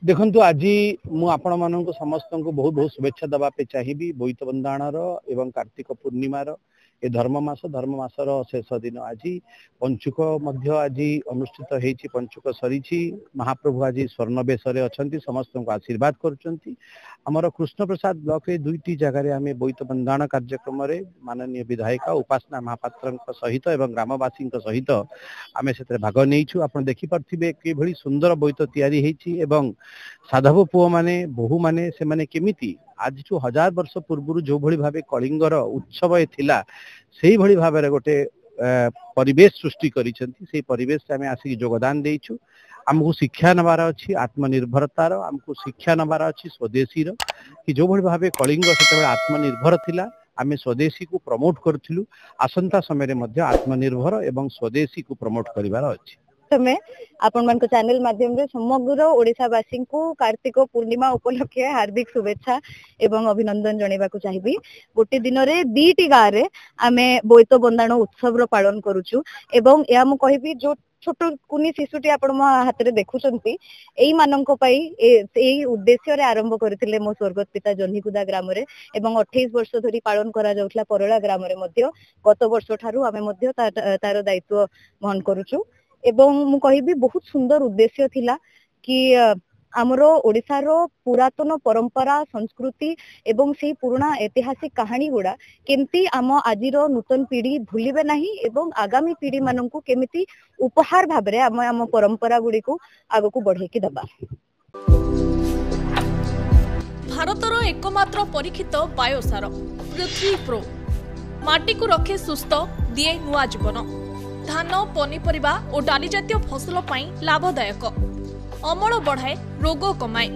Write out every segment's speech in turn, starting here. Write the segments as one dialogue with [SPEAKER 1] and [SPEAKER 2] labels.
[SPEAKER 1] देखंतु आज मु आपण मानक समस्त को बहुत बहुत शुभेच्छा दबापे चाहिए बोईत बंदाणर एवं कार्तिक पूर्णिमार ए धर्म मासर शेष दिन आज पंचुक आज अनुष्ठित होती पंचुक सरी महाप्रभु आज स्वर्ण बेश अच्छा समस्त को आशीर्वाद करमर कृष्ण प्रसाद ब्लॉक रे दुईटी जगार आम बोईत बंदाण कार्यक्रम माननीय विधायिका उपासना महापात्र सहित एवं ग्रामवासी सहित आम से भाग नहीं आप देखिपे कि सुंदर बोईत या साधव पुओ माने बहु माने से माने केमिति आज 1000 वर्ष पूर्व जो भली भाबे कलिंगर उत्सव थिला सेही भली भाबे गोटे परिवेश सृष्टि करिसेंती से परिवेश से आमे आसी योगदान देइछु हमको शिक्षा नबार अछि आत्मनिर्भरतार हमको शिक्षा नबार अछि स्वदेशी रो कि जो भली भाबे कलिंग सेते आत्मनिर्भर थिला आमे स्वदेशी को प्रमोट करथिलु आसंता समय रे मध्य आत्मनिर्भर एवं स्वदेशी को प्रमोट करिवार अछि
[SPEAKER 2] तमे आपण मन को चैनल माध्यम रे समग्र ओडिसावासी को कार्तिक पूर्णिमा उपलक्षे हार्दिक शुभेच्छा एवं अभिनंदन जणेबा को चाहिबी गोटे दिन रे दीटी गाँ रे आमे बोईत बंदाण उत्सव रो पालन करूछु एवं या मु कहिबी जो छोट कुनी शिशुटी आपण मो हाथ रे देखुचंती एई माननको पई एई उद्देश्य रे आरंभ करथिले मो स्वर्गत पिता जन्हीकुदा ग्राम रे एवं 28 वर्ष धरि पालन करा जाउतला परला ग्राम रे मध्य गत वर्ष ठारू आमे मध्य तार दायित्व वहन करूछु एवं मु कहिबी बहुत सुंदर उद्देश्य थिला कि हमरो ओडिसा रो पुरातन परंपरा संस्कृति एवं से पुराना ऐतिहासिक कहानी गुड़ा केमती आम आजिर नूतन पीढ़ी भूलिबे नाही एवं आगामी पीढ़ी माननकु केमिति उपहार भाबरे आम परंपरा गुडी को आगो को बढ़े की दबा।
[SPEAKER 3] भारतर एकमात्र परीक्षित बायोसार पृथ्वी प्रो माटी को रखे सुस्थ दिए नुआ जीवन धान पनीपरिबा और डाली जातीय फसल पाई लाभदायक अमल बढ़ाए रोग कमाए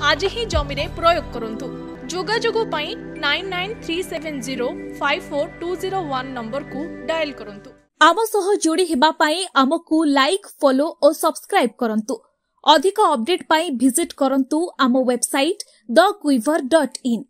[SPEAKER 3] आज ही जमी रे प्रयोग करंतु जोगाजोग पाई 9937054201 नंबर को डायल करंतु।
[SPEAKER 4] आम सह जोड़ी हेबा पाई आमको लाइक फॉलो और सब्सक्राइब करंतु अधिक अपडेट पाई विजिट करंतु आम वेबसाइट thequiver.in।